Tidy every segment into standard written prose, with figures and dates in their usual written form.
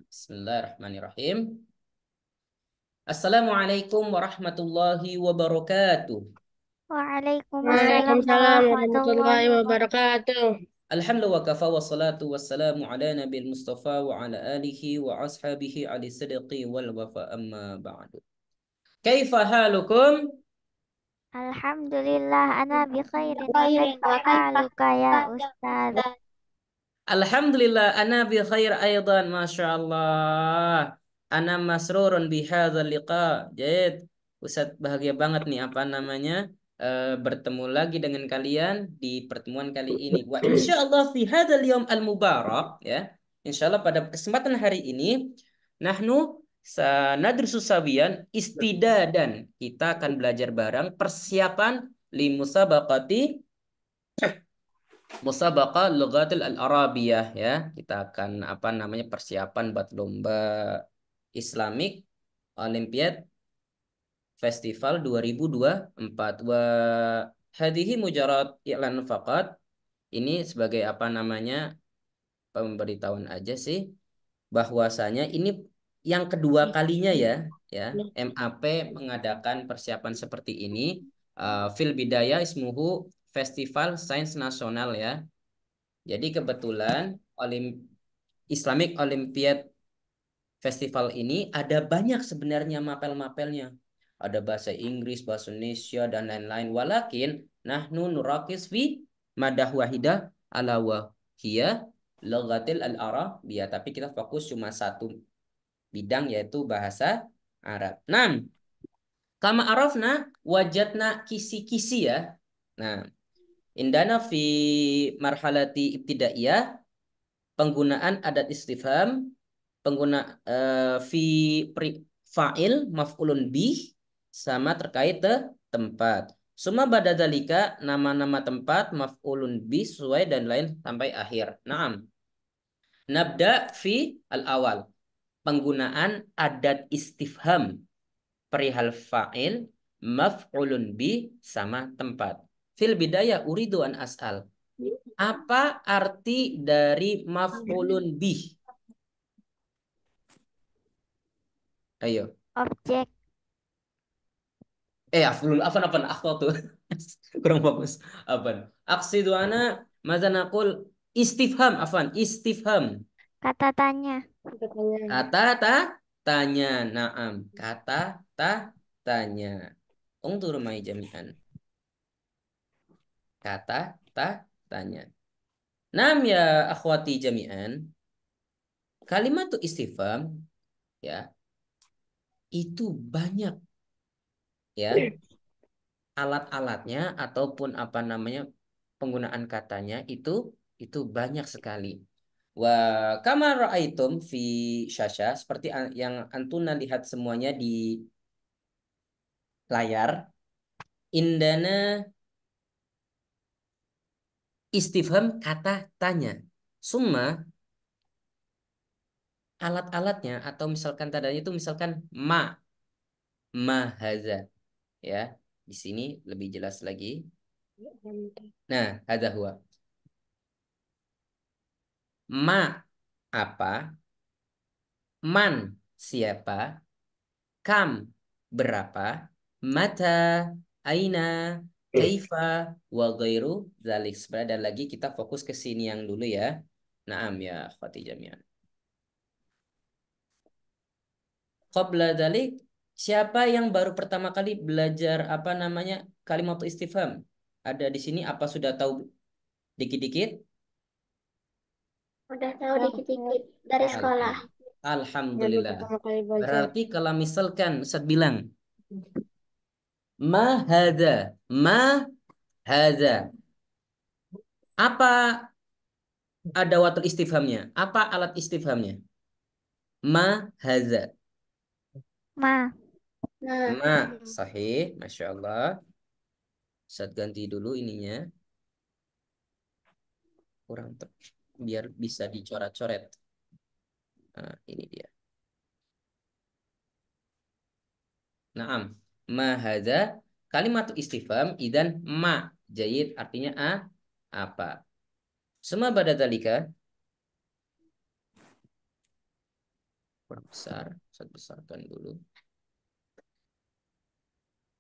Bismillahirrahmanirrahim. Assalamualaikum warahmatullahi wabarakatuh. Waalaikumsalam Waalaikumsalam warahmatullahi warahmatullahi wabarakatuh. wabarakatuh. Alhamdulillah wa kafa wassalatu wassalamu ala nabil mustafa wa ala alihi wa ashabihi ali sidqi wal wafa amma ba'du. Kaifa halukum? Alhamdulillah, ana bi khairin wa kaifa haluka ya Ustaz? Alhamdulillah ana bi khair aidan masyaallah. Ana masrurun bi hadzal liqa. Jayid. Ustaz bahagia banget nih apa namanya? Bertemu lagi dengan kalian di pertemuan kali ini. Wa insyaallah fi hadzal yaum al mubarak ya. Insyaallah pada kesempatan hari ini nahnu sanadrusu sawiyan istidadan. Kita akan belajar bareng persiapan li musabaqati Musabaqah Lughatil Al-Arabiyah ya. Kita akan apa namanya persiapan buat lomba Islamic Olympiad Festival 2024. Wa hadhihi mujarad i'lan faqat. Ini sebagai apa namanya pemberitahuan aja sih bahwasanya ini yang kedua kalinya ya MAP mengadakan persiapan seperti ini. Fil bidaya ismuhu Festival Sains Nasional ya. Jadi kebetulan Islamic Olympiad Festival ini ada banyak sebenarnya mapel-mapelnya. Ada bahasa Inggris, bahasa Indonesia, dan lain-lain. Walakin nahnu nurakis fi madah wahidah ala wahiyya lughatil al-arabiyah. Tapi kita fokus cuma satu bidang yaitu bahasa Arab. Nah, kama arafna wajadna kisi-kisi ya. Nah, indana fi marhalati ibtidaiyah penggunaan adat istifham, pengguna fi fa'il maf'ulun bih sama terkait tempat. Suma badadzalika nama-nama tempat maf'ulun bih sesuai dan lain sampai akhir. Naam. Nabda fi al-awal. Penggunaan adat istifham perihal fa'il maf'ulun bih sama tempat. Fil bidayah uridu an as'al. Apa arti dari maf'ulun bih? Ayo. Objek. Afan tuh. Kurang bagus. Afan. Aksidu ana madza naqul istifham istifham. Kata tanya. Kata tanya. Naam. Kata tanya. Ungdur mai jami'an. Kata tanya. Nam ya akhwati jami'an. Kalimat tuh istifham ya itu banyak ya alat-alatnya ataupun apa namanya penggunaan katanya itu banyak sekali. Wa kama ra'aitum fi syasha seperti yang antuna lihat semuanya di layar. Indana istifham kata tanya. Summa alat-alatnya atau misalkan tadanya itu misalkan haza ya. Di sini lebih jelas lagi. Nah, hadza huwa. Ma apa? Man siapa? Kam berapa? Mata, aina, kaifa, wa ghairu dzalik. Dan lagi kita fokus ke sini yang dulu ya. Naam ya akhwati jami'an. Qabla dzalik, siapa yang baru pertama kali belajar apa namanya kalimat istifham? Ada di sini apa sudah tahu dikit-dikit? Udah tahu dikit-dikit dari sekolah. Baru Alhamdulillah. pertama kali belajar. Berarti kalau misalkan Ustaz bilang ma hadza, ma hadza. Apa ada watul istifhamnya? Apa alat istifhamnya? Ma haza. Ma. Nah, Ma sahih, masya Allah. Saat ganti dulu ininya, kurang biar bisa dicoret-coret. Nah, ini dia. Naam, ma haza kalimat istifham idan ma jayid artinya apa? Semua pada dalika kurang besar. Saya besarkan dulu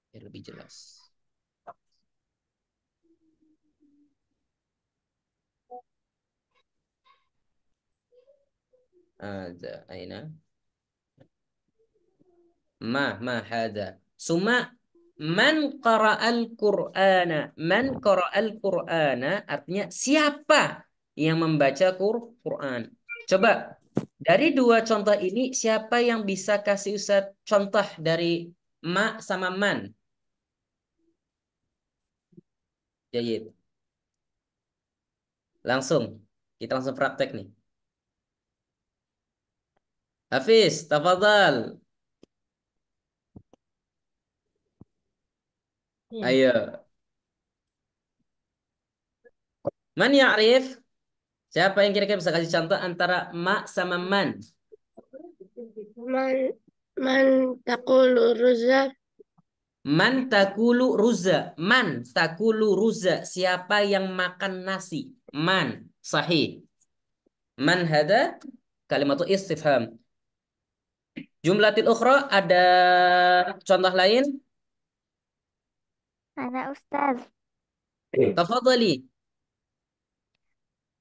biar lebih jelas. Ada aina ma hada. Suma man qara'al Qur'ana. Man qara'al Qur'ana artinya siapa yang membaca Qur'an. Coba dari dua contoh ini siapa yang bisa kasih Ustaz contoh dari ma sama man? Jayid. Langsung. Kita langsung praktek nih. Hafiz, tafadhal. Ayo. Man ya'rif? Siapa yang kira-kira bisa kasih contoh antara ma sama man? Man taqulu ruza. Man takulu ruza. Man takulu ruza. Siapa yang makan nasi? Man. Sahih. Man hada kalimat istifham. Jumlatil ukhra ada contoh lain? Ana Ustaz. Tafadhali.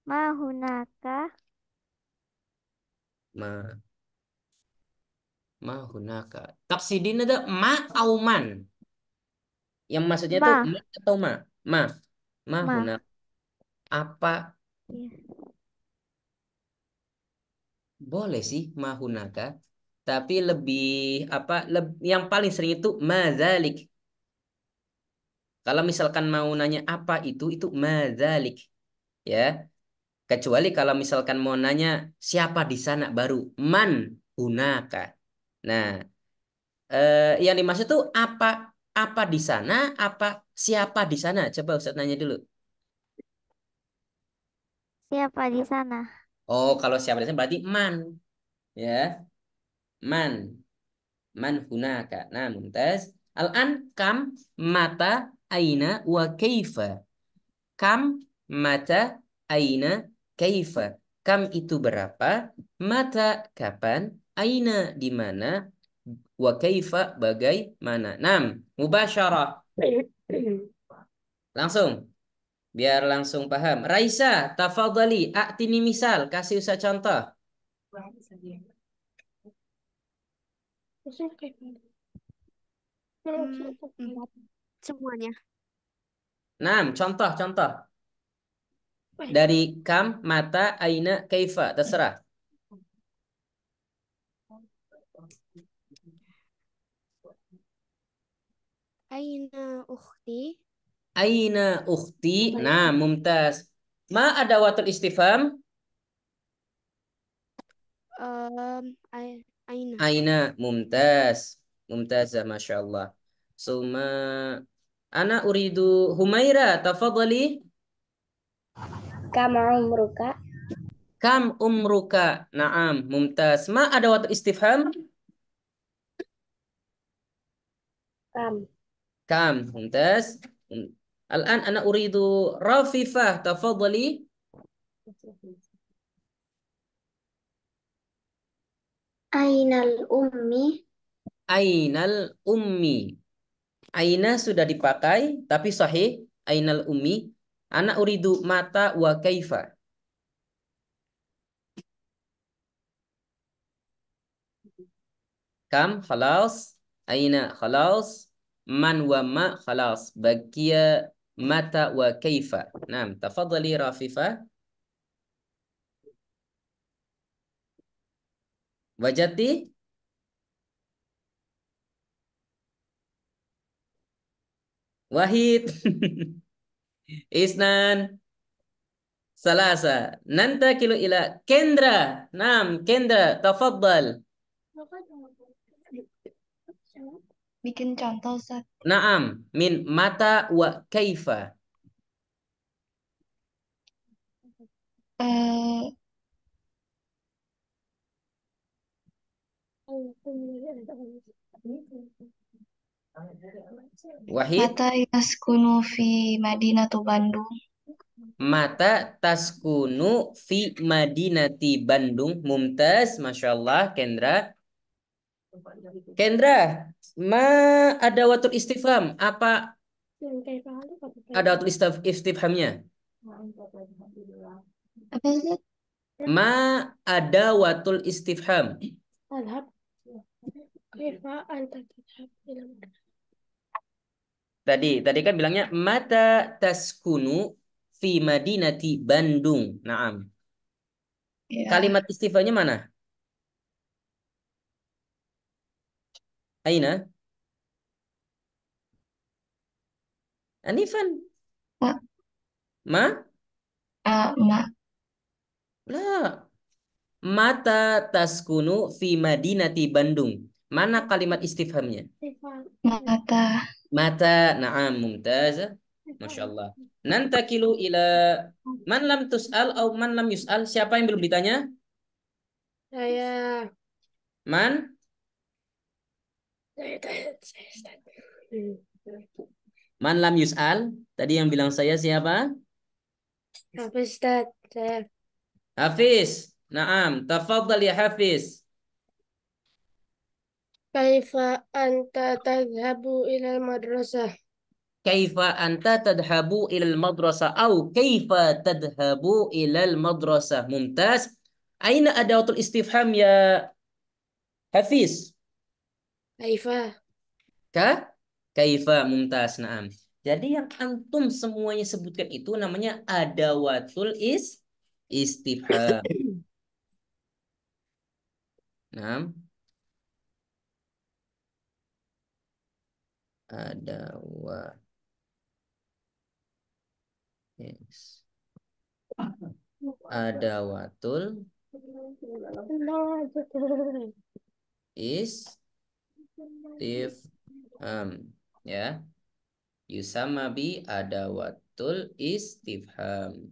Ma hunaka. Ma hunaka. Taksidin ada ma au man. Yang maksudnya tuh Ma. ma atau ma? Ma. Ma Ma. hunaka. Apa Iya. boleh sih ma hunaka. Tapi lebih apa yang paling sering itu mazalik. Kalau misalkan mau nanya apa itu mazalik ya. Kecuali kalau misalkan mau nanya siapa di sana baru man hunaka. Nah, yang dimaksud tuh apa di sana, apa siapa di sana? Coba Ustaz nanya dulu. Siapa di sana? Oh, kalau siapa di sana berarti man ya. Man hunaka. Nah, mumtaz. Al-an kam mata aina wa kaifa. Kam, mata, aina, kaifa. Kam itu berapa? Mata, kapan? Aina, di mana? Wa kaifa, bagaimana? Nam, mubasyarah. Langsung, biar langsung paham. Raisa, tafadhali, a'tini misal. Kasih usah contoh. Semuanya. Nam, contoh. Dari kam, mata, aina, kaifa. Terserah. Aina ukhti. Aina ukhti. Nah, mumtaz. Ma ada watul istifham. Aina. Aina mumtaz. Mumtazah masya Allah. Suma ana uridu Humaira tafadhali. Kam umruka. Kam umruka? Naam, mumtaz. Ma ada waktu istifham? Kam. Kam, mumtaz. Al-an ana uridu Rafifah tafadhali. Ainal ummi. Ainal ummi. Aina sudah dipakai tapi sahih. Ainal ummi. Ana uridu mata wa kaifa. Kam khalas, aina khalas, man wa ma khalas, baqiya mata wa kaifa. Naam, tafadhali Rafifa. Wajati? Wahid. Isnan. Salasa. Nantakilu ila Kendra. Naam, Kendra, tafadhal. Bikin contoh, Ustaz. Naam, min mata wa kaifa. Eh, Wahid. Mata yaskunu fi Madinatu Bandung. Mata taskunu fi Madinati Bandung. Mumtaz, Masya Allah. Kendra. Kendra, ma ada watul istifham. Apa ada watul istifhamnya? Apa sih? Ma ada watul istifham. Tadi kan bilangnya mata taskunu fi Madinati Bandung. Naam. Ya. Kalimat istifhamnya mana? Aina? Anifan. Ma, Ma? ma, La. Mata taskunu fi Madinati Bandung. Mana kalimat istifhamnya? mata. Mata. Naam, mumtaz. Masya Allah. Nantakilu ila man lam tus'al atau man lam yus'al. Siapa yang belum ditanya? Saya Man? Man lam yus'al. Tadi yang bilang saya siapa? Hafiz Ustaz, saya Hafiz. Naam. Tafadhal ya Hafiz. kaifa anta tadhhabu ilal madrasah? Kaifa anta tadhabu ilal madrasah au kaifa tadhabu ilal madrasah. Mumtaz. Aina adawatul istifham ya Hafiz? Kaifa Ka? Kaifa, mumtaz. Naam. Jadi yang antum semuanya sebutkan itu namanya adawatul istifham. Naam. Adawat. Yes. Adawatul istifham. Ya. Yusama bi adawatul istifham.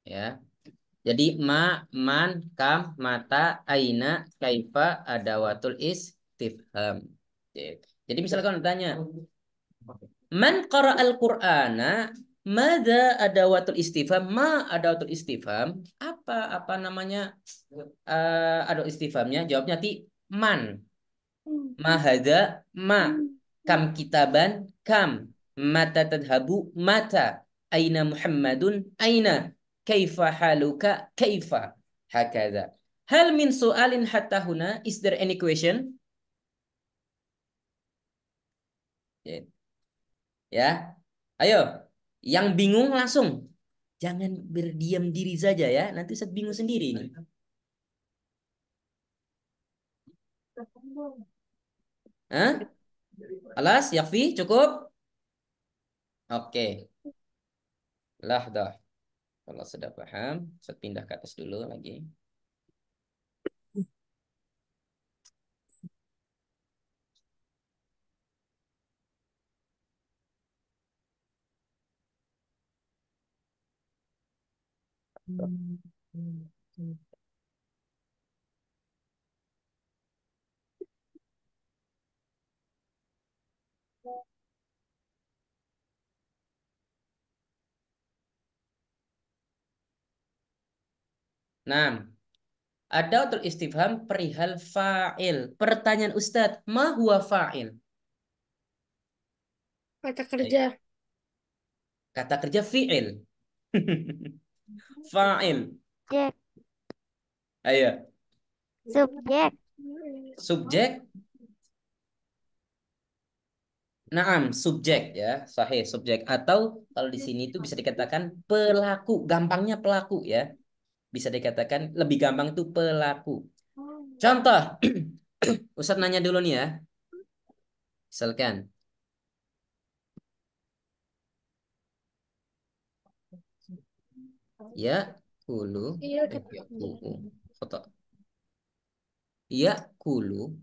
Ya. Jadi ma, man, kam, mata, aina, kaifa, adawatul istifham. Jadi misalkan tanya, man qara'al Qur'ana, mada adawatul istifham, ma adawatul istifham, apa namanya adawatul istifhamnya? Jawabnya nanti man. Ma hadza, ma. Kam kitaban, kam. Mata tadhabu, mata. Aina Muhammadun, aina. Kaifa haluka, kaifa. Hakadha. Hal min soalin hatta huna? Is there any question? Ya. Ya. Ayo. Yang bingung langsung. Jangan berdiam diri saja ya. Nanti saya bingung sendiri ini. Hah? Alas, Yakfi, cukup? Oke. Lah dah. Kalau sudah paham, saya pindah ke atas dulu lagi. Nah, ada untuk istifham perihal fa'il. Pertanyaan Ustadz, ma huwa fa'il? kata kerja. Kata kerja fi'il. Fa'il. Subjek. Ayo. Subjek. Subjek. Naam, subjek ya. Sahih, subjek. Atau kalau di sini itu bisa dikatakan pelaku. Gampangnya pelaku ya. Bisa dikatakan lebih gampang itu pelaku. Contoh. Ustadz nanya dulu nih ya. Misalkan. Ya, kulu. Iya, Ya, foto. Ya, kulu.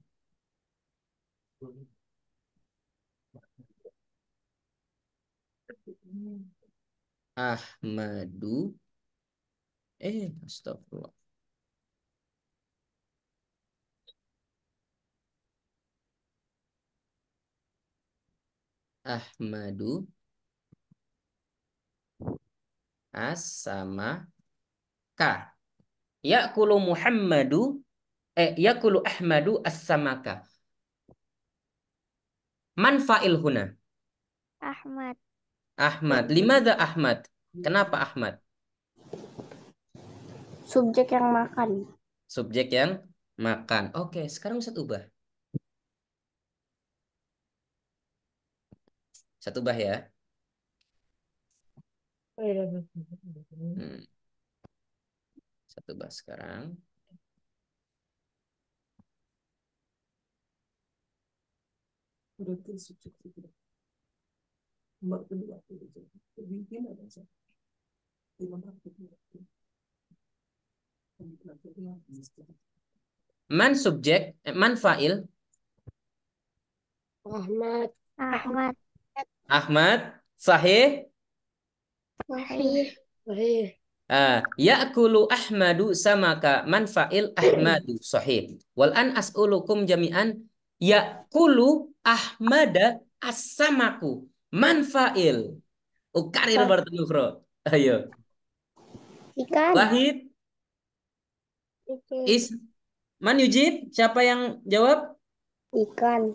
Ahmadu. Astagfirullah. Ahmadu as-samaka. Ya'kulu Muhammadu ya'kulu Ahmadu as-samaka. Man fa'il huna? Ahmad. Ahmad. Limadha Ahmad? Kenapa Ahmad? Subjek yang makan. Subjek yang makan. Oke, sekarang Ustaz ubah. Ustaz ubah ya. Ustaz ubah sekarang. Man subjek, man fa'il? Ahmad. Ahmad. Ahmad. Sahih? Sahih. Sahih. Ya'kulu Ahmadu samaka. Man fa'il Ahmadu. Sahih. Wal an as'ulukum jami'an. Ya'kulu Ahmada as-samaku. Man fa'il. Ukarir bertemu bro. Ayo. Ikan. Wahid. Is. Man yujib? Siapa yang jawab? Ikan.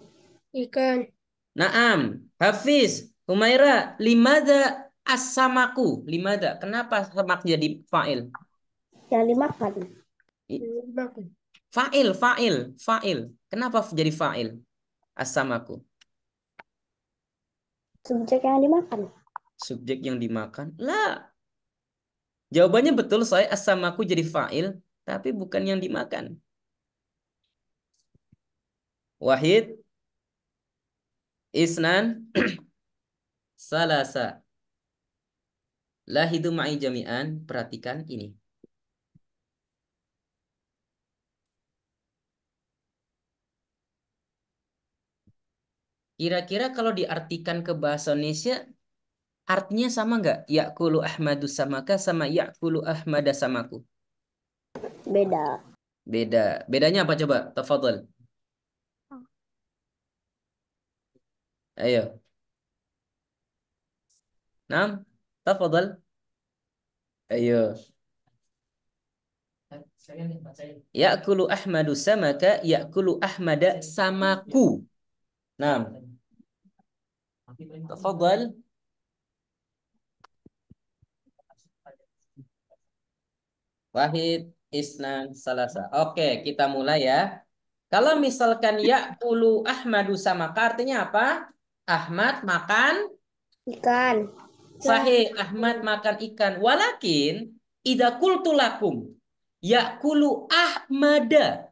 Ikan. Naam. Hafiz. Humaira. Limada as-samaku. Limada. Kenapa samak jadi fa'il? Yang dimakan. Makan. Fa'il. Kenapa jadi fa'il? As-samaku. Subjek yang dimakan. Subjek yang dimakan. Lah. Jawabannya betul, saya as-samaku jadi fa'il, tapi bukan yang dimakan. Wahid. Isnan. Salasa. Lahidu ma'i jami'an. Perhatikan ini. Kira-kira kalau diartikan ke bahasa Indonesia, artinya sama nggak? Ya'kulu Ahmadu samaka sama ya'kulu Ahmada samaku. Beda. Beda. Bedanya apa coba? Tafadhol. Ayo. Nam. Tafadhol. Ayo. Ya'kulu Ahmadu samaka ya'kulu Ahmada samaku. Nam. Tafadhol. Wahid, isnan, salasa. Oke, kita mulai ya. Kalau misalkan ya'kulu Ahmadu samaka artinya apa? Ahmad makan Ikan. sahih, Ahmad makan ikan. Walakin idza qultu lakum ya'kulu Ahmada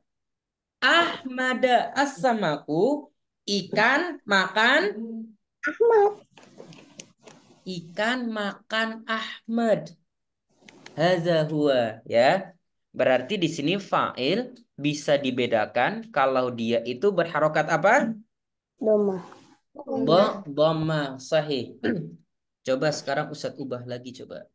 as-samaku, ikan makan Ahmad. ikan makan Ahmad. Hadza huwa ya. Berarti di sini fa'il bisa dibedakan kalau dia itu berharokat apa? Doma. Dhamma, sahih. Coba sekarang Ustadz ubah lagi coba.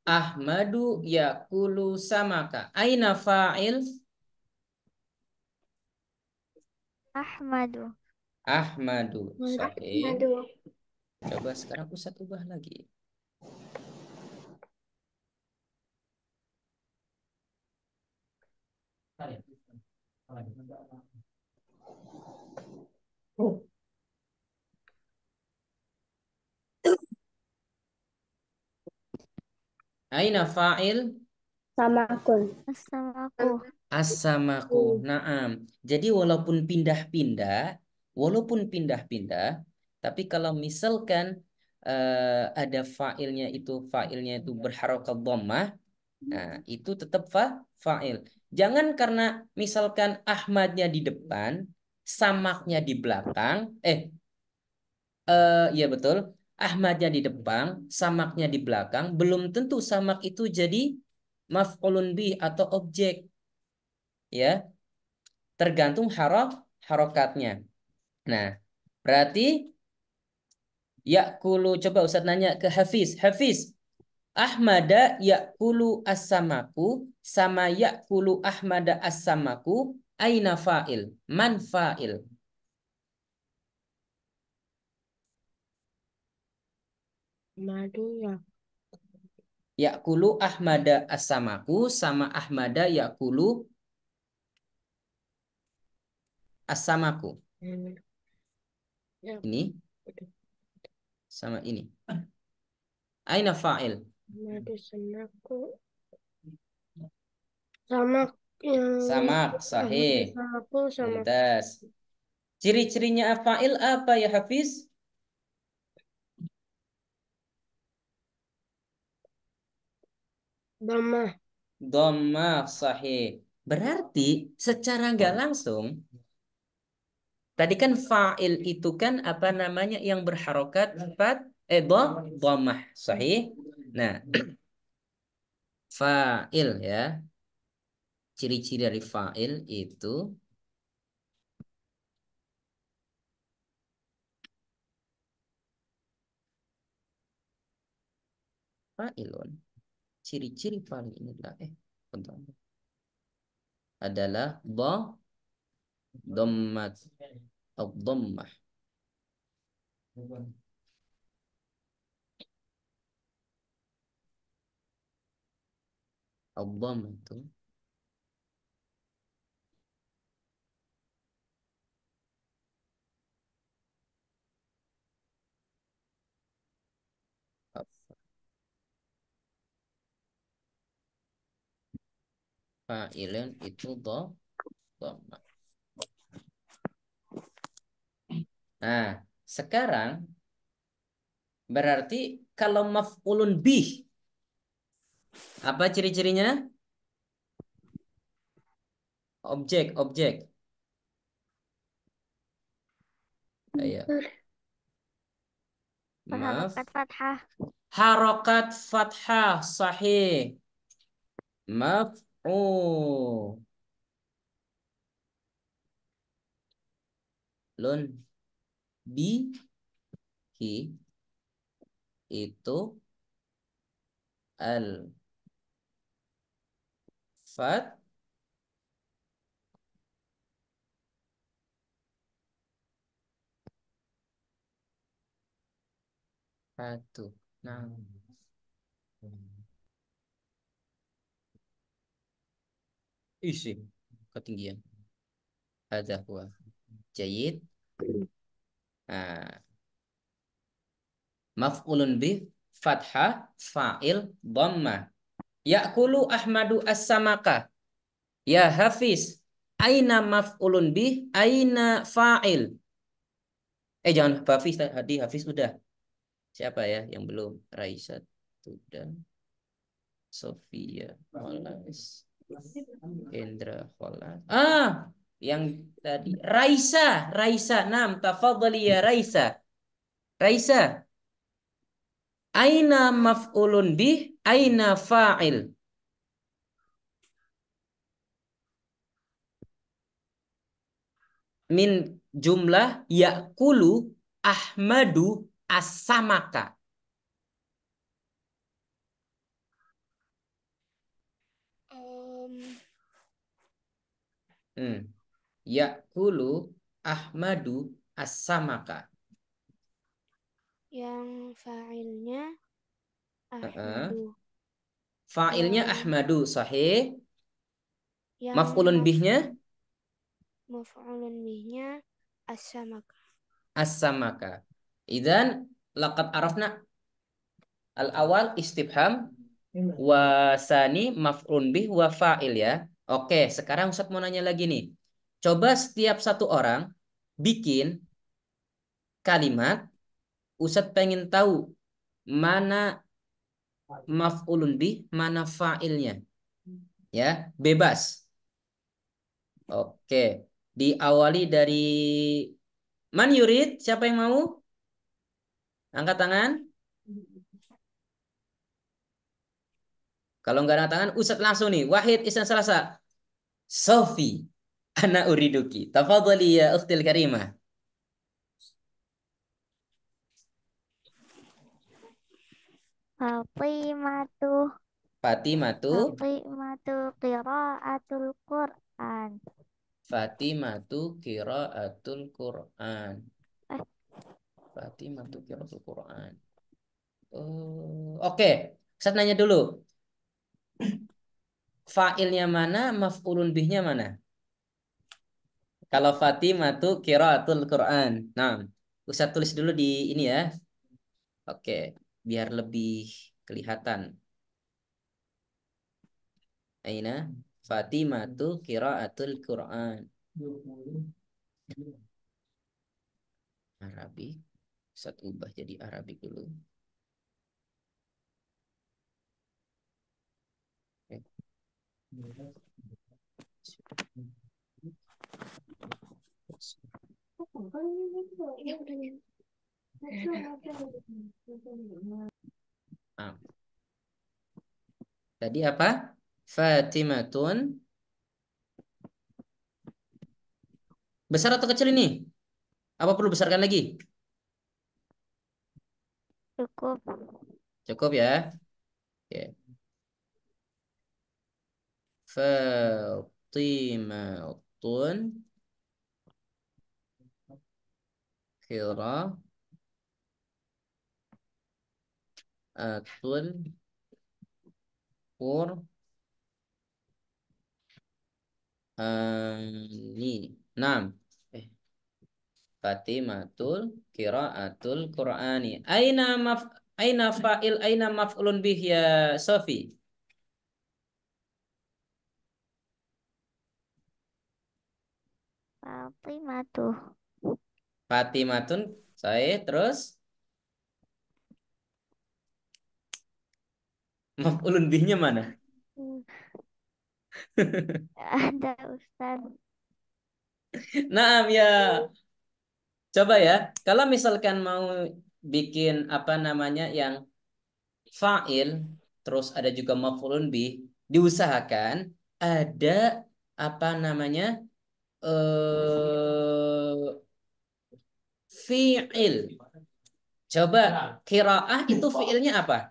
Ahmadu yakulu samaka. Aina fa'il? Ahmadu. Ahmadu. Sahih. Aduh. Coba sekarang Ustadz ubah lagi. Aina fa'il? Samakun. As-samaku. As-samaku. Naam. Jadi walaupun pindah-pindah, tapi kalau misalkan ada fa'ilnya itu berharokat dhammah, nah itu tetap fa'il. Jangan karena misalkan Ahmadnya di depan, samaknya di belakang, iya betul. Ahmadnya di depan, samaknya di belakang, belum tentu samak itu jadi maf'ulun bih atau objek. Ya, tergantung harokatnya. Nah, berarti yakulu, coba Ustaz nanya ke Hafiz. Hafiz, Ahmada yakulu as-samaku sama yakulu Ahmada as-samaku aina fa'il? Man fa'il? Madu ya. Yakulu Ahmada as-samaku sama Ahmada yakulu as-samaku. Ya. Ini sama ini. Aina fa'il? Madu samaku. Samak yang Samak, sahih. samaku sama Mumtaz. Ciri-cirinya fa'il apa ya Hafiz? Dhamma. Dhammah, sahih. Berarti secara nggak langsung, tadi kan fa'il itu kan apa namanya yang berharokat dhammah, sahih. Nah, fa'il ya. Ciri-ciri dari fa'il itu fa'ilun. Ciri-ciri fa'il ini bentar. Adalah dhammat ad-dhammah. Ad-dhammah itu fa'ilun itu dhammah. Nah, sekarang berarti kalau maf'ulun bih, apa ciri-cirinya? Objek. Ayo. Maaf. Harokat fathah. Harokat fathah, sahih. Maf'ulun bihi itu al fathatu. Nah, isi ketinggian. Hadza huwa. Jayyid. Nah, maf'ulun bih fathah fa'il dhammah. Ya'kulu Ahmadu as-samaka. Ya Hafiz, aina maf'ulun bih, aina fa'il? Jangan Hafiz, tadi Hafiz udah. Siapa ya yang belum? Raisa sudah. Sofia Walas. Indra Walas. Yang tadi Raisa. Nam, tafadhali ya Raisa. Raisa, aina maf'ulun bih, aina fa'il? Min jumlah yakulu Ahmadu as-samaka. Yakulu Ahmadu as-samaka. Yang fa'ilnya Ahmadu. Fa'ilnya Ahmadu, sahih. Yang Maf'ulun bihnya maf'ulun bihnya as-samaka. as-samaka. Idzan laqad arafna al-awal istifham wasani maf'ulun bih wa fa'il ya. Oke, sekarang Ustaz mau nanya lagi nih. Coba setiap satu orang bikin kalimat, Ustaz pengen tahu mana maf'ulun bih, mana fa'ilnya. Ya, bebas. Oke, diawali dari Man Yurid, siapa yang mau? Angkat tangan. Kalau nggak angkat tangan, Ustadz langsung nih. Wahid Ihsan Salasa. Sofi. Ana uriduki. Tafadhali ya ukhtil karimah. Fatimatu. Fatimatu. Fatimatu qiraatul Qur'an. Fatimatu qiraatul Qur'an. Eh, Fatimatu qiraatul Qur'an. Oke. Ustadz nanya dulu. Fa'ilnya mana? Maf'ulun bihnya mana? Kalau Fatimatu qiraatul Qur'an. Nah, Ustadz tulis dulu di ini ya. Oke, biar lebih kelihatan. Aina Fatimatu qiraatul Qur'an. Arabik. Ustadz ubah jadi Arabik dulu. Oke. Ah. Tadi apa? Fatimatun. Besar atau kecil ini? Apa perlu besarkan lagi? cukup. Cukup ya. Oke. Fatimatun qiraatul Qur'ani. Naam. Fatimatul qiraatul Qur'ani. Aina fa'il aina maf'ulun bih ya Sofi? Fatimatu. Fatimatun saya terus maf'ulun bihnya mana? Ada Ustaz. Naam ya. Coba ya. Kalau misalkan mau bikin apa namanya yang fa'il terus ada juga maf'ulun bih, diusahakan ada apa namanya fi'il. Coba qiraah itu fi'ilnya apa?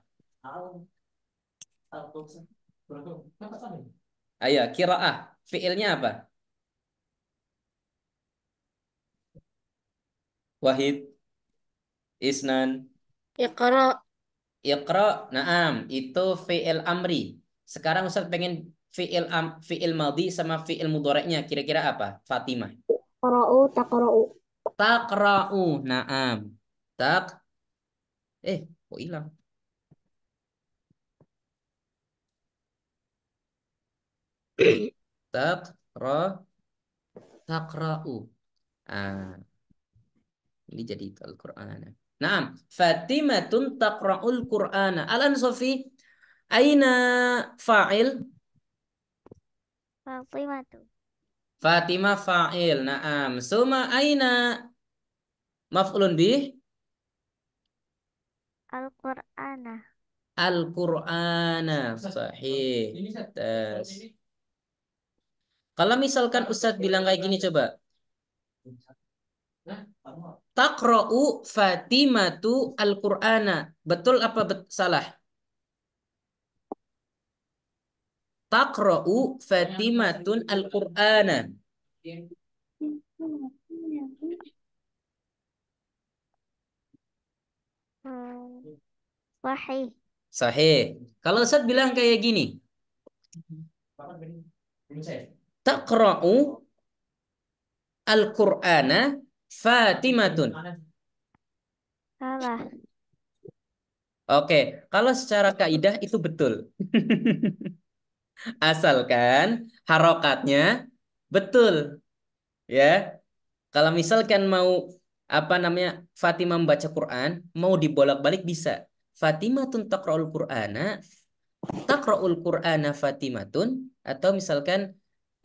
Ayo, qiraah fi'ilnya apa? Wahid, Isnan, Iqra. Iqra, naam, itu fi'il amri. Sekarang Ustaz pengen fi'il madhi sama fi'il mudhari'nya kira-kira apa? Fatimah. Qara'u taqra'u. Taqra'u, naam. Tak kok hilang? Taqra'u. Ah, ini jadi Al-Qur'an. Naam, Fatimatun taqra'ul Qur'ana. Alan Sofi, aina fa'il? Fatimatu. Fatimah fa'il. Naam. Suma aina maf'ulun bih? Al-Qur'ana. Al-Qur'ana. Sahih. Tas. Kalau misalkan Ustadz bilang kayak gini coba. Taqra'u Fatimatu Al-Qur'ana. Betul apa salah? Taqra'u Fatimatun Al-Qur'ana. Sahih. Sahih. Kalau Ustadz bilang kayak gini. Taqra'u Al-Qur'ana Fatimatun. Salah. Oke, kalau secara kaidah itu betul. Asalkan harokatnya betul. Ya, kalau misalkan mau apa namanya Fatimah membaca Quran, mau dibolak-balik bisa. Fatimatun taqra'ul Qur'ana, taqra'ul Qur'ana Fatimatun, atau misalkan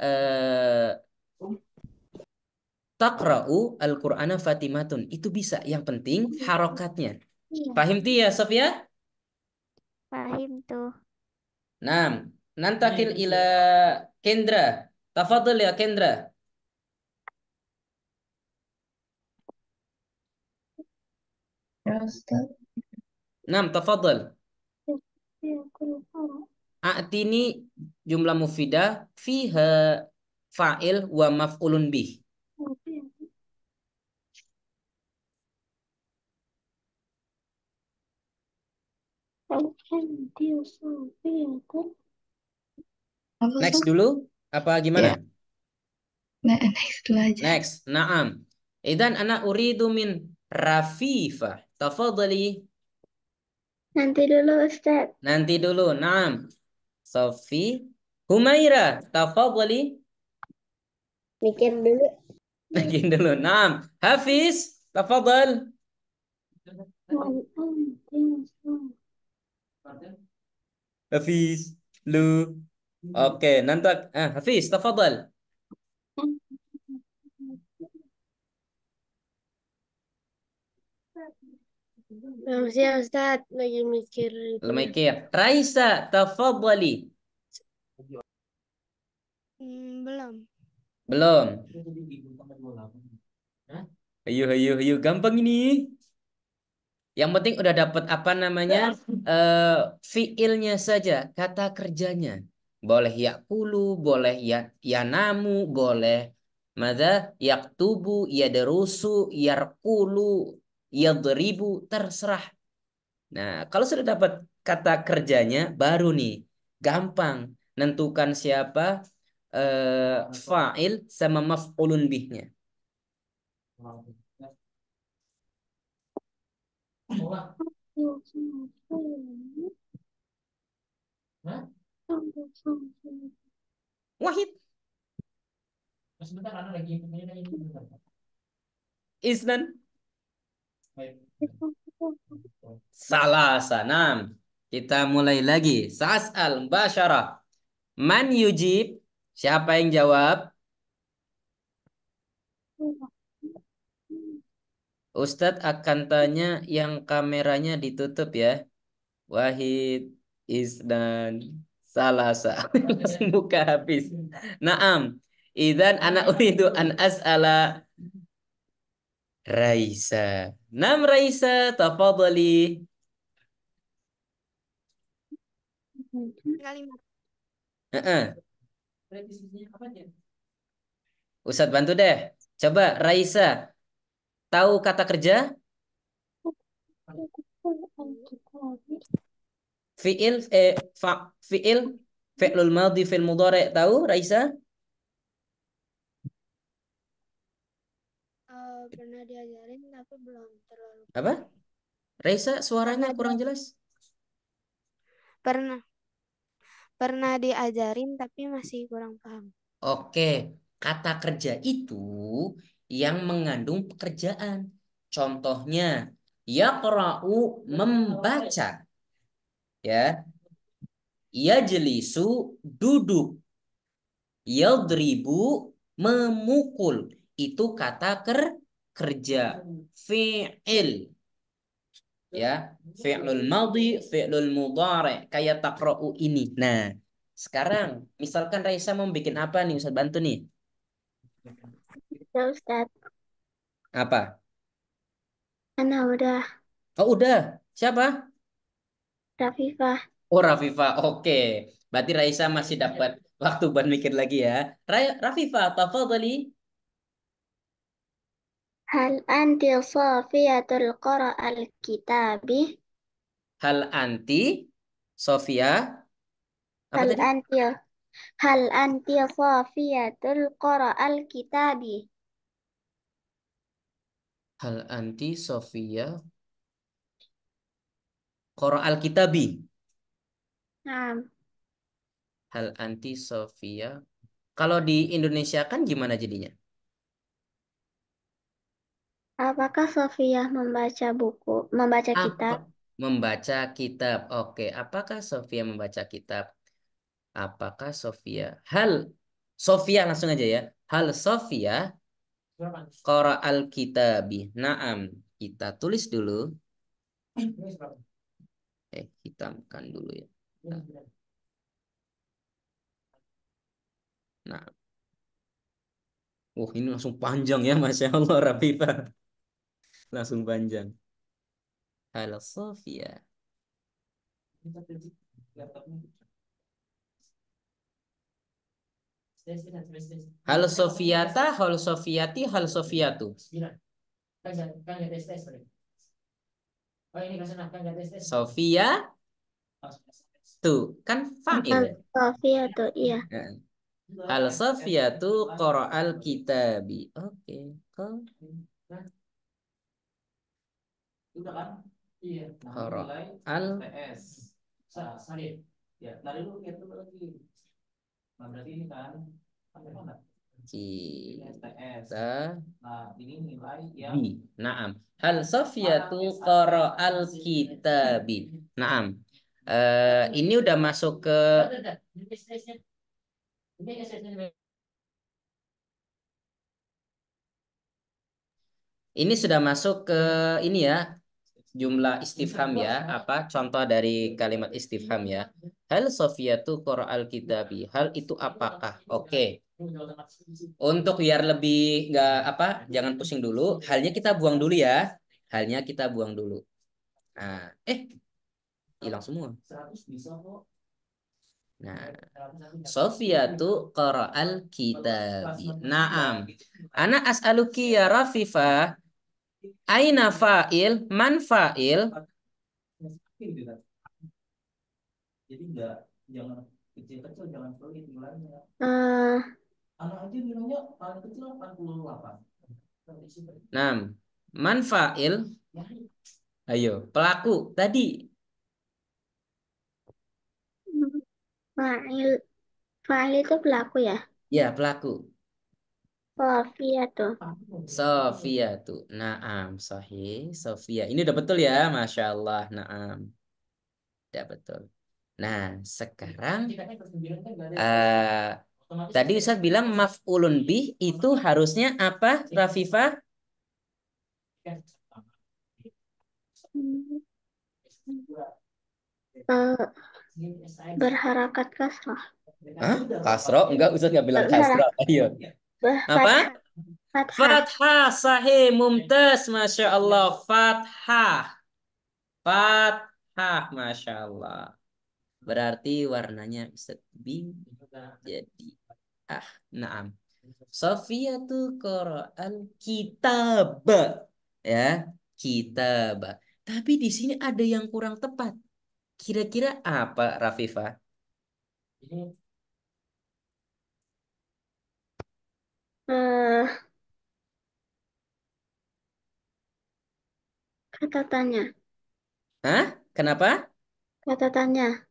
eh, taqra'u al-Qur'ana Fatimatun. Itu bisa. Yang penting harokatnya. Fahimti ya Sofia? Fahim tuh. Naam. Nantakil ila Kendra. Tafadhal ya Kendra. Ya Ustaz. Naam, tafadhal. A'tini jumlah mufidah fiha fa'il wa maf'ulun bih. Apa Next Ustaz? dulu apa gimana? Ya, nah, next dulu aja. Next. Naam. Idan ana uridu min Rafifah. Tafadhali. Nanti dulu Ustaz. Nanti dulu. Naam. Sofi. Humaira. Tafadhali. Mikir dulu. Lagi dulu. Naam. Hafiz. Tafadhal. Hafiz. Lu. Oke. Nanti. Hafiz. Tafadhal. Siap Ustaz, lagi mikir itu. Lemikir. Raisa. Tafadhali. Belum. Belum. Ayo, ayo, ayo. Gampang ini. Yang penting udah dapat apa namanya fiilnya saja, kata kerjanya. Boleh yakulu, boleh yanamu, boleh mada yaktubu, yadrusu, yarkulu, yadribu, terserah. Nah, kalau sudah dapat kata kerjanya, baru nih gampang nentukan siapa fa'il sama maf'ulun bihnya. Wahid. Isnan. Salah sanam. Kita mulai lagi. Sa'al basyarah. Man yujib? Siapa yang jawab? Ustadz akan tanya yang kameranya ditutup ya. Wahid, Isnan, Salasa. Langsung buka habis. Naam. Idan anak uridu an as'ala Raisa. Nam Raisa, tafadhali. Kalimat. Heeh. Ustadz bantu deh. Coba Raisa, tahu kata kerja? Fi'il fi'il fi'lul madhi fil mudhari tahu Raisa? Pernah diajarin tapi belum terlalu Apa? Raisa suaranya pernah kurang jelas. pernah pernah diajarin tapi masih kurang paham. Oke, kata kerja itu yang mengandung pekerjaan. Contohnya, yaqra'u membaca, ya. Yajlisu duduk, yadribu memukul. Itu kata kerja. Fi'il, ya. Fi'lul madhi, fi'lul mudhari, kayak taqra'u ini. Nah, sekarang misalkan Raisa mau bikin apa nih, Ustaz bantu nih. Ya Ustaz. Apa? Ana udah. Oh udah. Siapa? Rafifah. Oh Rafifa. Oke. Berarti Raisa masih dapat waktu buat mikir lagi ya. Rafifa, tafadhali. Hal anti safiyatul qara'al kitabi? Hal anti, Sofia. Apa Hal tadi? anti hal anti safiyatul qara'al kitabi? Hal anti, Sofia. Qara al-kitabi. Nah, Hal anti, Sofia. Kalau di Indonesia kan gimana jadinya? apakah Sofia membaca Apa? kitab? Membaca kitab. Oke. Apakah Sofia membaca kitab? Apakah Sofia? Hal Sofia langsung aja ya. Hal Sofia qara al-kitabi. Naam. Kita tulis dulu. Hitamkan dulu ya. Nah, ini langsung panjang ya, Masya Allah, Rafifah. Langsung panjang. Halo Sofia. Halo Sofiata, halo Sofiati, halo Sofiatu. Sofia tuh kan fa'il. Sofia tuh, iya. Halo Sofiatu qara'al kitabi. Oke. Qara'al kitabi. Naam. Hal Sofiyatu qara'al kitabi. Naam. Ini udah masuk ke ini sudah masuk ke ini ya, jumlah istifham ya, apa contoh dari kalimat istifham ya. Hal Sofiyatu qara'al kitabi. Hal itu apakah? Oke. Untuk biar lebih nggak apa, jangan pusing dulu. Halnya kita buang dulu ya. Halnya kita buang dulu. Nah, hilang semua. Nah, Sofiyatu qara'al kitabi. Naam. Ana as'aluki ya Rafifah. Aina fa'il? Man fa'il? Eh, Nah, man fa'il? Ayo, pelaku tadi. fa'il, fa'il itu pelaku ya. Ya, pelaku. Sofia tuh. Sofia tuh. Naam, sahih. Sofia. Ini udah betul ya, Masya Allah. Naam. Udah betul. Nah, sekarang tadi Ustaz bilang maf'ulun bih itu harusnya apa, Rafifah? Eh, berharakat kasrah. Hah? Kasro? Enggak, Ustaz nggak bilang Salah, kasro. Ayo. Apa? fathah, fathah. Fathah, sahih, mumtaz, Masya Allah. Fathah. Fathah, Masya Allah. Berarti warnanya bisa bing jadi naam. Sofiyatu qara'al kitab. Ya, kitab. Tapi di sini ada yang kurang tepat. Kira-kira apa, Rafifah? Eh, kata tanya, Hah? Kenapa? kata tanya.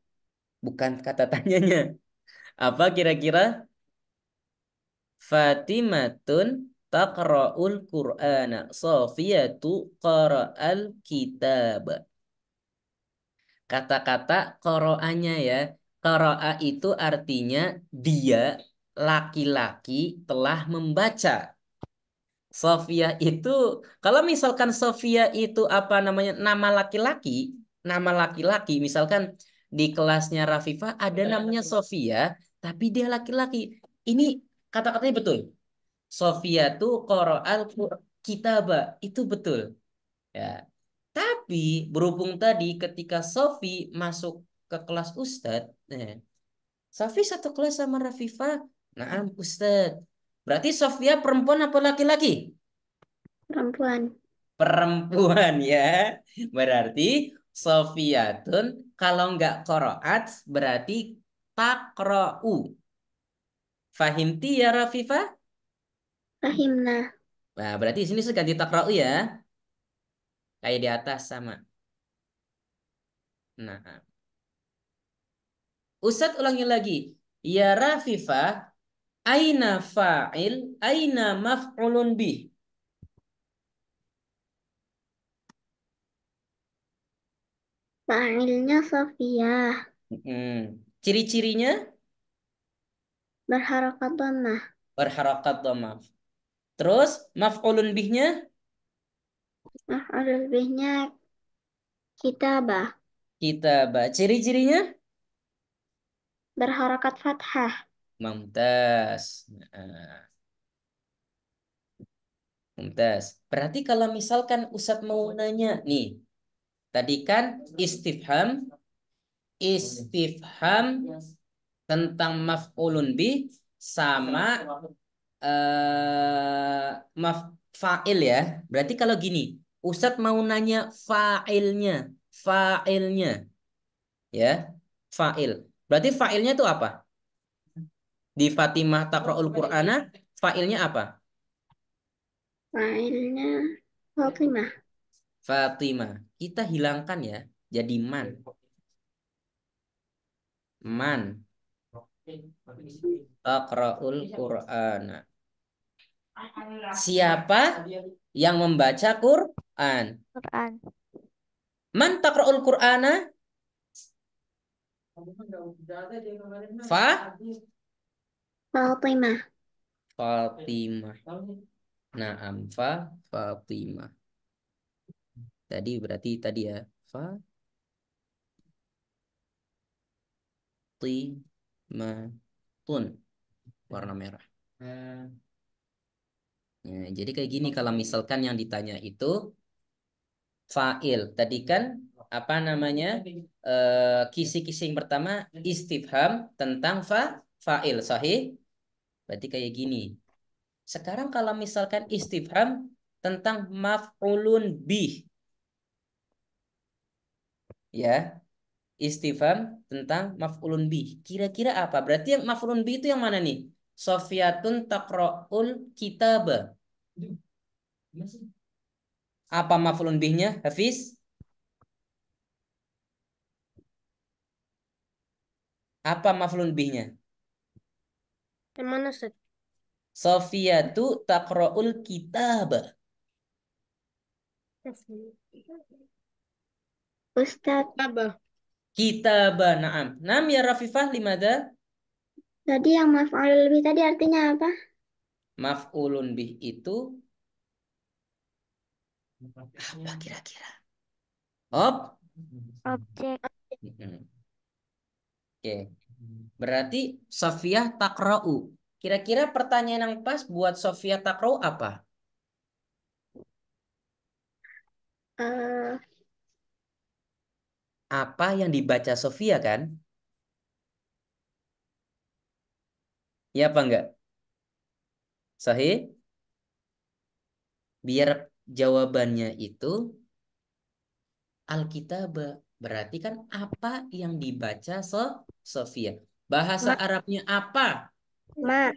Bukan kata tanyanya. Apa kira-kira? Fatimatun taqra'ul Qur'ana. Sofiyatu qara'al kitab. Kata-kata qoro'anya ya. Qoro'a itu artinya dia laki-laki telah membaca. Sofia itu, kalau misalkan Sofia itu apa namanya, nama laki-laki, misalkan di kelasnya Rafifah ada namanya Sofia, tapi dia laki-laki. Ini kata-katanya betul. Sofia tuh qoro'al kitaba, itu betul. Ya. Tapi berhubung tadi ketika Sofi masuk ke kelas Ustadz, Sofi satu kelas sama Rafifah, nah Ustadz. Berarti Sofia perempuan apa laki-laki? Perempuan. Perempuan ya. Berarti Sofiatun kalau nggak qoroat berarti takra'u. Fahimti ya Rafifah? Rahimna. Nah, berarti di sini saya ganti takra'u ya. Kayak di atas sama. Nah, Ustadz ulangi lagi. Ya Rafifah, aina fa'il, aina maf'ulun bih. Fa'ilnya Sofia. Ciri-cirinya Berharakat dhammah. berharakat dhamma. Terus maf'ulun bihnya Maf'ul bihnya Kitabah. Kitabah. Ciri-cirinya? Berharakat fathah. Mumtaz. Nah, mumtaz. Berarti kalau misalkan Ustadz mau nanya nih, tadi kan istifham tentang maf'ulun bih sama maf fa'il ya. Berarti kalau gini, Ustadz mau nanya fa'ilnya ya, fa'il. Berarti fa'ilnya itu apa? Di Fatimah Taqra'ul Qur'ana, fa'ilnya apa? Fa'ilnya Fatimah. Fatimah. Kita hilangkan ya, jadi man. Man. Taqra'ul Qur'ana. Siapa yang membaca Quran? Quran. Man taqra'ul Qur'ana? Fa? Fatimah. Fatimah. Naam, Fatimah. Tadi berarti tadi ya, Fatimatun, warna merah. Ya, jadi kayak gini kalau misalkan yang ditanya itu fa'il. Tadi kan apa namanya? Kisi-kisi yang pertama istifham tentang fa'il, sahih? Berarti kayak gini. Sekarang kalau misalkan istifham tentang maf'ulun bih, ya, istifham tentang maf'ulun bih. Kira-kira apa? Berarti yang maf'ulun bih itu yang mana nih? Sofiyatun taqra'ul kitabah. Apa maf'ulun bihnya, Hafiz? Apa maf'ulun bihnya? Yang mana, Ustaz? Sofiyatu taqra'ul kitabah. Ustadz, Kitabah. Kitabah, na'am. Nam ya Rafifah limada? tadi yang maf'ul lebih tadi artinya apa? Maf'ulun bih itu apa kira-kira? Objek. Oke. Berarti Sofiyah takra'u. Kira-kira pertanyaan yang pas buat Sofiyah takra'u apa? Eh, Apa yang dibaca Sofia kan? Ya apa enggak? Sahih? Biar jawabannya itu Alkitabah. Berarti kan apa yang dibaca Sofia? Bahasa ma, Arabnya apa? ma,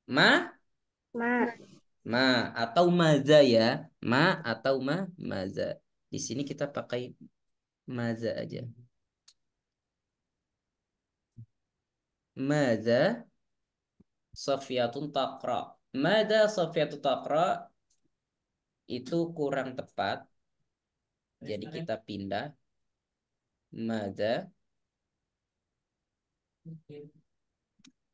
Ma? ma. Ma atau maza ya? Ma atau maza. Di sini kita pakai maza aja. Maza Sofiyatun Taqra. Mada Sofiyatun Taqra itu kurang tepat. Jadi kita pindah. Mada.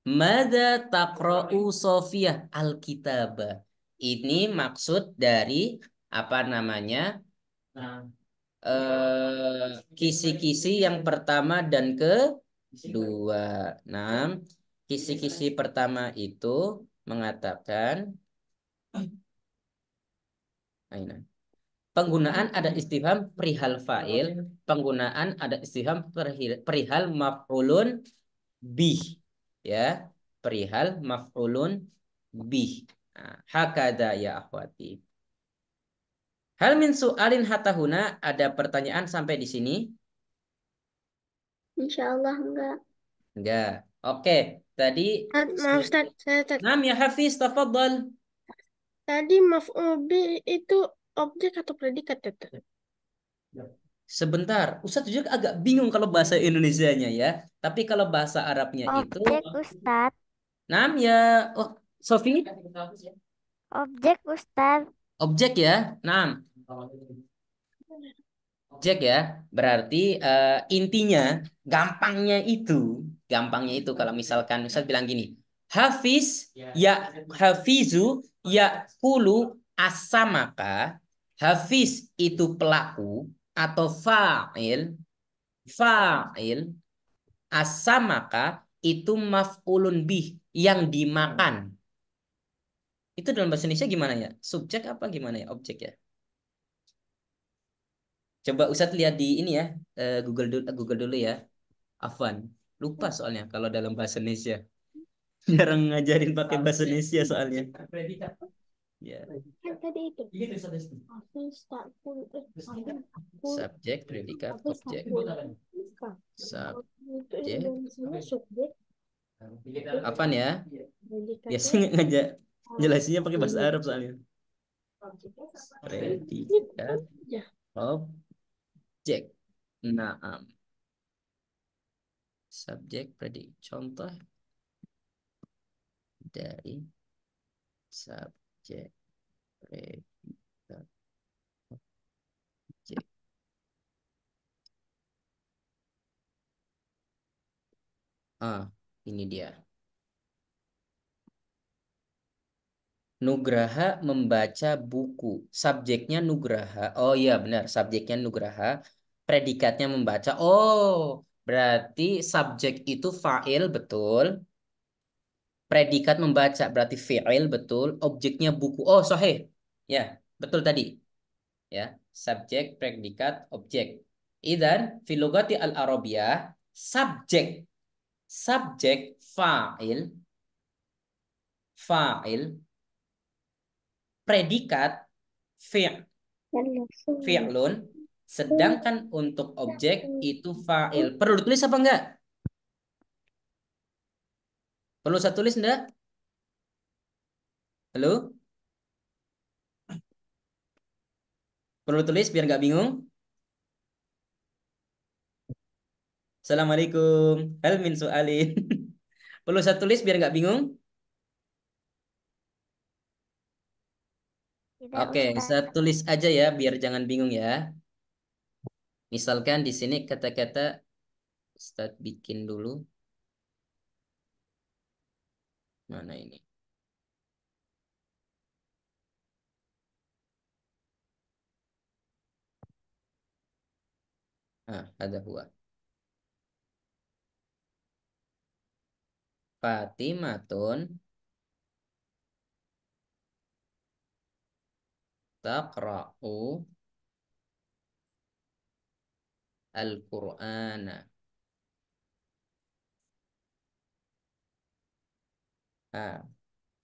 Mada taqra'u Sofiyah Alkitabah. Ini maksud dari apa namanya? Kisi-kisi yang pertama dan kedua. Nah, kisi-kisi pertama itu mengatakan penggunaan ada istifham perihal fa'il, penggunaan ada istifham perihal maf'ulun bih, ya, perihal maf'ulun bih. Nah, hakada ya akhwati. Hal min su'alin hatahuna, ada pertanyaan sampai di sini? Insya Allah enggak. Enggak. Oke, tadi Maaf, Ustaz. Nam ya Hafiz, tafadhal. Tadi maf'ul bih itu objek atau predikat, Ustaz? Sebentar, Ustadz juga agak bingung kalau bahasa Indonesianya ya. Tapi kalau bahasa Arabnya itu Objek, Ustaz. Nam ya, oh, Sofi, Objek, Ustaz. objek ya. Nam, objek ya. Berarti intinya, gampangnya itu kalau misalkan Ustadz bilang gini, Hafiz ya Hafizu ya kulu asamaka. Hafiz itu pelaku, atau fa'il asamaka itu maf'ulun bih yang dimakan. Itu dalam bahasa Indonesia gimana ya? Subjek apa gimana ya? Objek ya? Coba Ustadz lihat di ini ya, Google dulu ya. Afwan. Lupa soalnya kalau dalam bahasa Indonesia. Jarang ngajarin pakai bahasa Indonesia soalnya. Ya. Kan tadi itu. Hafiz takul. Subjek, predikat, Hafiz objek. takul. Itu Subjek. Indonesianya subjek. Apaan ya? Predikatnya Biasanya ngajak jelasinnya pakai bahasa Arab soalnya. Predikat, ya. objek. Naam. Subjek, predikat. Contoh dari subjek, predikat, objek. Ini dia. Nugraha membaca buku. Subjeknya Nugraha. Oh iya benar, subjeknya Nugraha. Predikatnya membaca. Oh, berarti subjek itu fa'il betul. Predikat membaca berarti fi'il betul. Objeknya buku. Oh, sahih. Ya, betul tadi. Ya, subjek, predikat, objek. Idan filogati al-Arabiyah subjek. Subjek fa'il, predikat fi'lun, sedangkan untuk objek itu fa'il. Perlu ditulis apa enggak? Perlu saya tulis enggak? Halo? Perlu tulis biar enggak bingung? Assalamualaikum. Hal min su'alin. Perlu saya tulis biar enggak bingung? Tidak, Oke, Ustaz. saya tulis aja ya biar jangan bingung ya. Misalkan di sini kata-kata Ustaz bikin dulu. Mana ini? Ada huwa. Fatimatun taqra'u al-Qur'ana.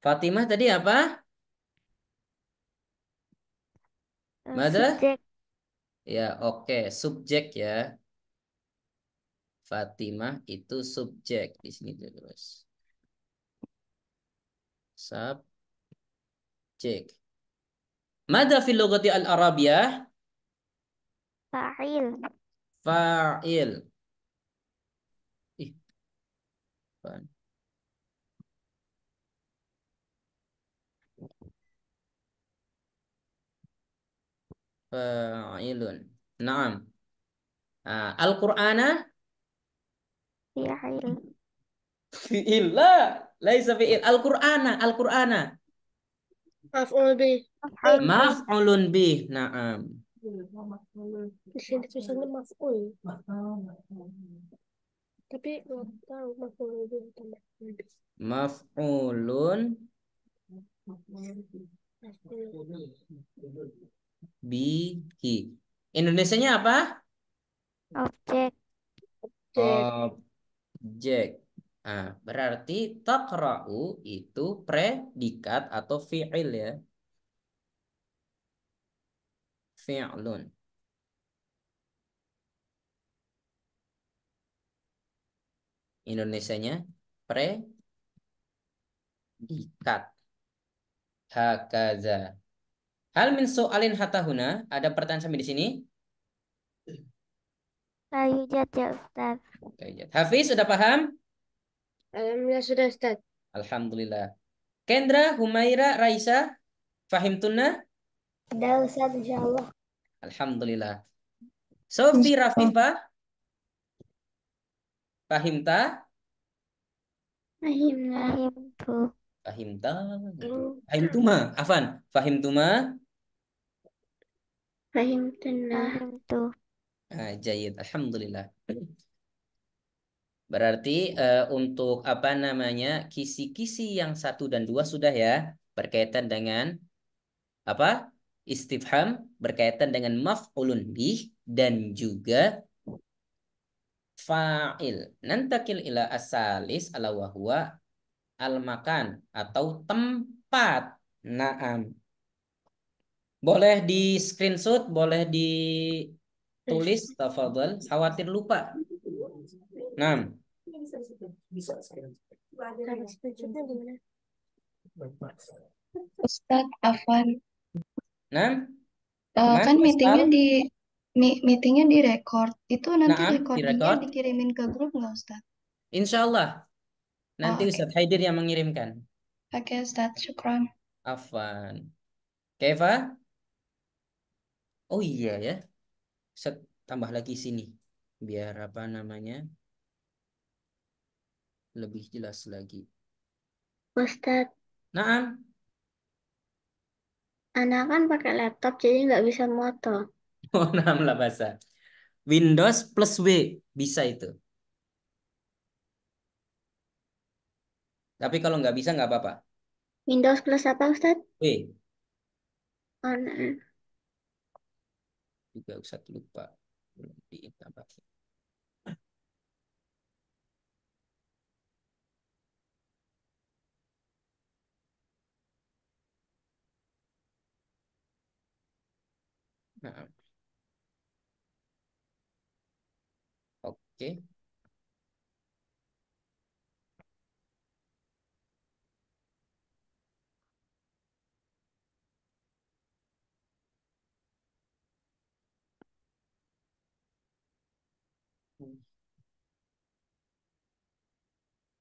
Fatimah tadi apa? Mada? Subjek. Ya, oke. Subjek ya. Fatimah itu subjek. Di sini terus. Subjek. Mada fil lughati al-Arabiyah? Fa'il. Fa'il. Ih, apaan? Fa'ilun. Naam. Al-Qur'ana Fi'il. fi'il. La, laisa fi'il. Al-Qur'ana, Al-Qur'ana. Maf'ul bih. Maf'ul bih. Maf'ulun bih. Naam. Di sini tulisannya maf'ul. Tapi nggak tahu maf'ul bih atau maf'ul bih. Maf'ulun Maf'ul. bihi. Indonesianya apa? Objek. Objek. Objek. Berarti taqra'u itu predikat atau fi'il ya. Fi'lun. Indonesianya predikat. Hakaza. Hal min so'alin hatahuna. Ada pertanyaan sampai di sini? La yujad ya Ustaz. Hafiz sudah paham? Alhamdulillah sudah Ustaz. Alhamdulillah. Kendra, Humaira, Raisa, fahimtunna? Sudah Ustaz, insyaallah. Alhamdulillah. Sofi, Rafifa, fahimta? Fahimna. Fahimtu. Fahimta? Fahimtuma, Afan. Fahimtuma? Fahimtuna. Fahimtu. Jayid. Alhamdulillah. Berarti untuk apa namanya kisi-kisi yang 1 dan 2 sudah ya berkaitan dengan apa istifham berkaitan dengan maf'ulun bih dan juga fa'il. Nantakil ila asalis ala wahwa al-makan atau tempat. Naam. Boleh di screenshot, boleh ditulis, tafadhal. Khawatir lupa. Naam. Ustadz Afwan, Naam. kan Mana meetingnya Sal? meetingnya di record. Itu nanti Naam, recordingnya direkod. dikirimin ke grup nggak Ustadz? Insya Allah. Nanti Oh, oke. Ustadz Haidir yang mengirimkan. Oke Ustadz, syukron. Afwan. Keva? Oh iya ya. Ustadz tambah lagi sini. Biar apa namanya lebih jelas lagi. Ustadz, Naam. anak kan pakai laptop jadi nggak bisa moto. Oh, naam lah bahasa. Windows plus W. Bisa itu. Tapi kalau nggak bisa nggak apa-apa. Windows plus apa Ustadz? W. Oh, nah. Juga Ustadz lupa. Belum ditambah. Naam. Oke.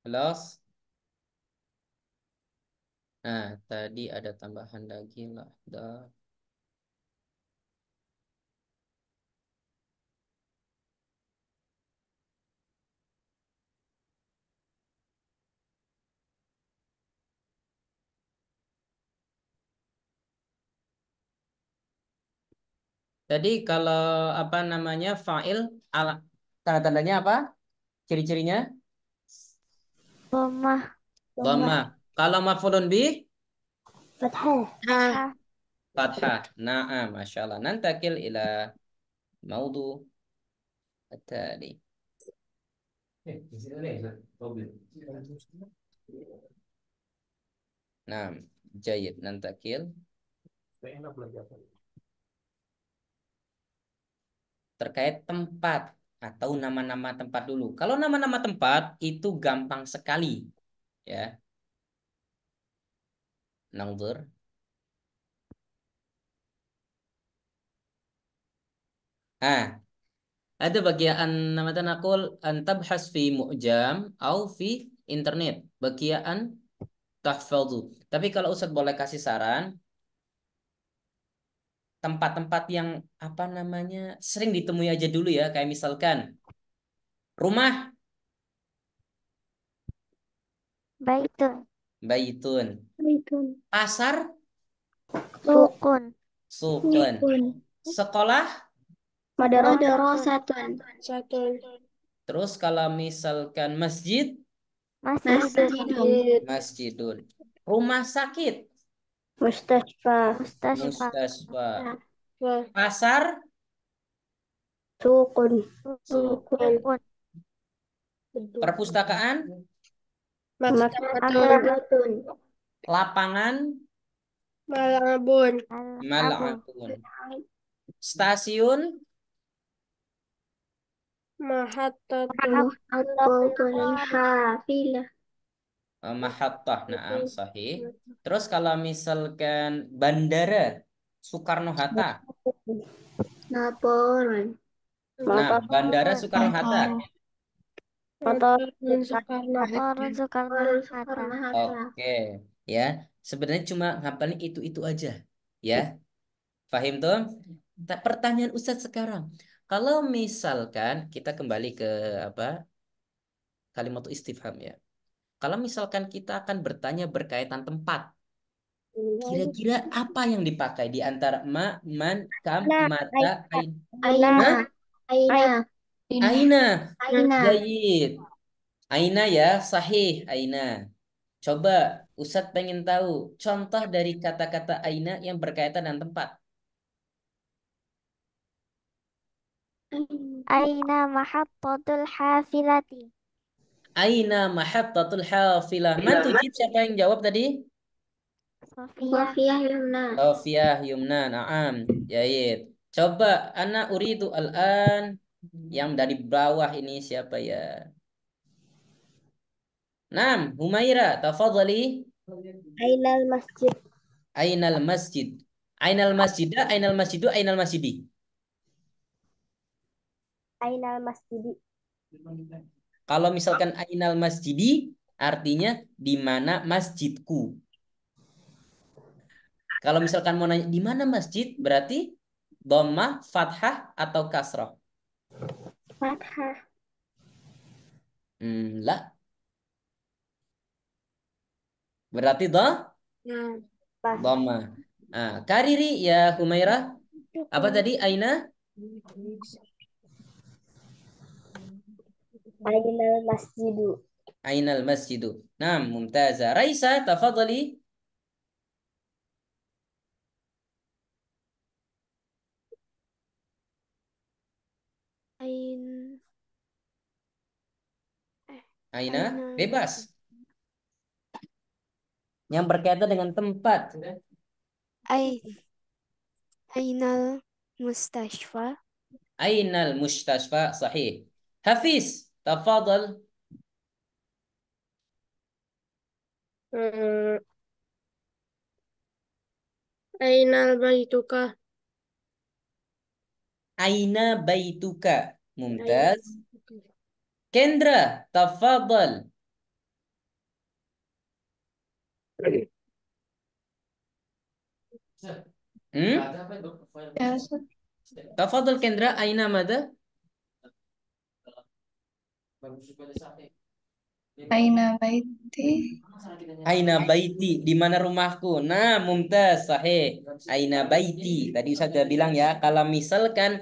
Jelas? Nah, tadi ada tambahan lagi lah. Tadi kalau apa namanya fa'il ala tanda-tandanya apa? Ciri-cirinya? Dhammah. Dhamma. Kalau maf'ulun bih Fathah. fathah. Na'am, Masya Allah. Nantakil ila maudu tadi. Naam, jayid. Nantakil terkait tempat atau nama-nama tempat dulu. Kalau nama-nama tempat itu gampang sekali, ya. Nangzur. Ah, ada bagian nama tanakul antabhas fi mu'jam au fi internet. Bagian tahfadzu. Tapi kalau Ustadz boleh kasih saran, tempat-tempat yang apa namanya sering ditemui aja dulu ya, kayak misalkan rumah, Baitun. baitun, Itu. pasar, Sukun. sukun, sekolah. Madarasatun. Terus kalau misalkan masjid, Masjidun. masjidun. Rumah sakit, Mustashfa. Mustasfa. mustasfa. Pasar, Sukun. sukun. Sukun. Perpustakaan, Maktabatun. lapangan, Malabun. Al-Abu. mal'abun. Stasiun, Mahattatun. Atbabun. Hafilah. mahattah, naam, sahih. Terus kalau misalkan bandara, Soekarno-Hatta. Laporan. Nah, bandara Soekarno-Hatta. Motorun Soekarno-Hatta. Oke, ya. Sebenarnya cuma ngapalin itu aja, ya. Fahim tuh? Pertanyaan Ustadz sekarang, kalau misalkan kita kembali ke apa kalimat istifham ya. Kalau misalkan kita akan bertanya berkaitan tempat, kira-kira apa yang dipakai di antara ma, man, kam, mata, ain? Aina. Hah? Aina. Aina. Aina. Jayid. Aina ya, sahih. Aina. Coba Ustadz pengen tahu contoh dari kata-kata aina yang berkaitan dengan tempat. Aina mahattatul hafilati. Aina mahattatul hafilah. Man tujib, siapa yang jawab tadi? Sofia. Sofia Yumna. Sofiah Yumna. Naam. Jayid. Coba ana uridu al-an yang dari bawah ini siapa ya? Naam, Humaira, tafadhali. Ainal masjid. Ainal masjid. Ainal masjida, ainal masjidu, ainal masjidi. Ainal masjidi. Kalau misalkan ainal masjidi, artinya di mana masjidku. Kalau misalkan mau nanya di mana masjid, berarti dhammah, fathah atau kasrah? Fathah. Lah. Berarti dhammah. Kariri ya Humaira. Apa tadi Aina? Ainal masjidu. Ainal masjidu. Nah, mumtaza. Raisa, tafadhali. Aina, bebas. Yang berkaitan dengan tempat. Ainal mustashfa. Ainal mustashfa, sahih. Hafiz, tafadhal. Ainal baituka. Aina baituka. Mumtaz. Kendra, tafadhal. Tafadhal Kendra, aina mada? Aina baiti. Aina baiti, di mana rumahku? Nah, mumtaz, sahih. Aina baiti. Tadi Ustaz sudah bilang ya, kalau misalkan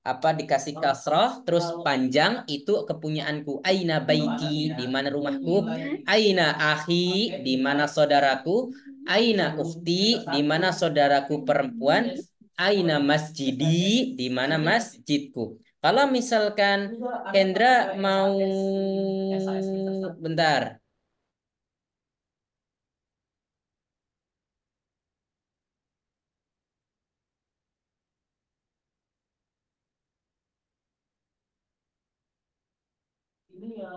apa dikasih kasroh terus panjang itu kepunyaanku. Aina baiti, di mana rumahku? Aina akhi, di mana saudaraku? Aina ukhti, di mana saudaraku perempuan? Aina masjidi, di mana masjidku? Kalau misalkan Kendra mau bentar.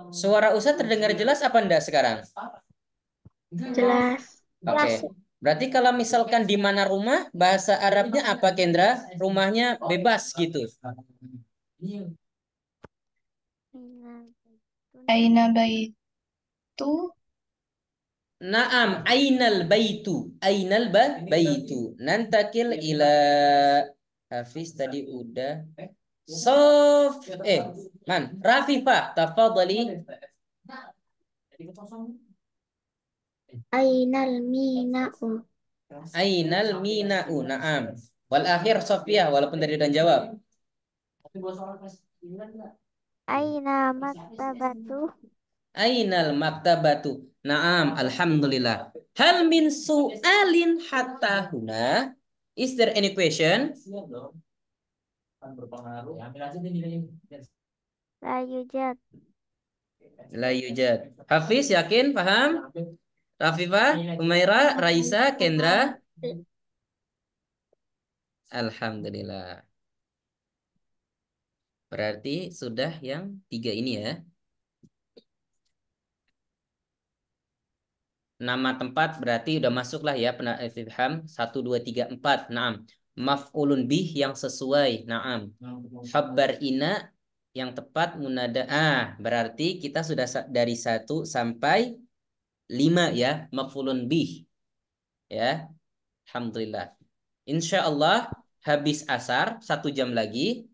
Suara Ustaz terdengar jelas apa enggak sekarang? Jelas. Oke. Berarti kalau misalkan di mana rumah, bahasa Arabnya apa Kendra? Rumahnya bebas gitu. Aina baitu. Naam, ainal baitu. Ainal baitu. Nantakil ila Hafiz tadi udah. Man, Rafifah, tafadhali. Ainal mina'u. Ainal mina'u, naam. Wal akhir Sofia, walaupun tadi udah jawab. Aina maktabatu. Ainal maktabatu. Naam, alhamdulillah. Hal min su'alin hatta huna? Is there any question? La yujad. La yujad. Hafiz, yakin? Paham? Rafifah, Umaira, Raisa, Kendra? Alhamdulillah. Berarti sudah yang 3 ini ya. Nama tempat berarti udah masuklah ya istifham 1 2 3 4. Naam. Maf'ulun bih yang sesuai. Naam. Khabar ina yang tepat munada. Berarti kita sudah dari 1 sampai 5 ya, maf'ulun bih. Ya. Alhamdulillah. Insya Allah habis asar 1 jam lagi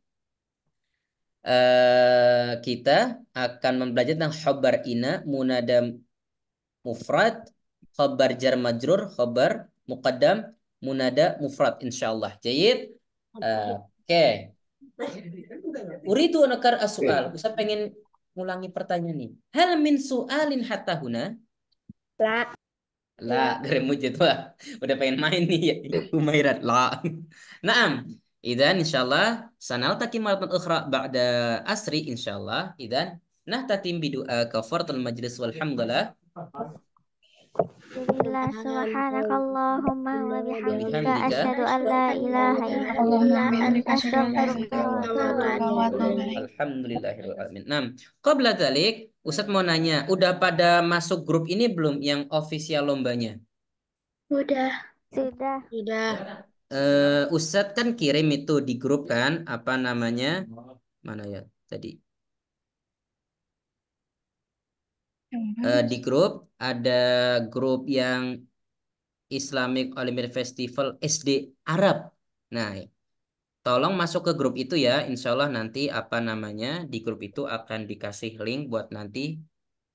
kita akan belajar tentang khabar ina, munada mufrad, khabar jar majrur, khabar muqaddam, munada mufrad insyaallah. Jayid. Oke. Uridu anakar as-soal. Ustaz pengen ngulangi pertanyaan nih. Hal min su'alin hatta huna? La. La, geremujit wah. Udah pengen main nih ya. Umairat la. Naam. Idan insyaallah sanaltaqi maratan ukhra ba'da asri insyaallah. Idan nahtatim bidu'a kafaratul majlis walhamdulillah. Bismillah, subhanakallahumma wa bihamdika Bihamdika. asyhadu an la ilaha illa Allahumma anta bihamdika asyhadu an la ilaha astaghfiruka wa illa atubu anta ilaik. wa atubu ilaik. Alhamdulillahirabbil alamin. Nah, qabla dzalik, Ustadz mau nanya, udah pada masuk grup ini belum yang official lombanya? Udah. Sudah. Sudah. Ustadz kan kirim itu di grup kan, apa namanya? Mana ya tadi? Di grup ada grup yang Islamic Olympic Festival SD Arab. Nah, tolong masuk ke grup itu ya. Insya Allah nanti apa namanya di grup itu akan dikasih link buat nanti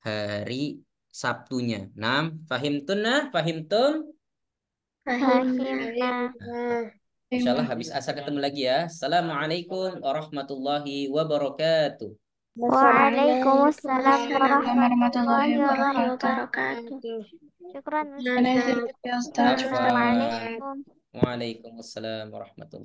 hari Sabtunya. Fahimtum? Fahimna. Insya Allah habis asar ketemu lagi ya. Assalamualaikum warahmatullahi wabarakatuh. Waalaikumsalam warahmatullahi warahmatullahi wabarakatuh. wabarakatuh. Syukran Ada Ustaz. yang Ustaz. Assalamualaikum. Waalaikumsalam warahmatullahi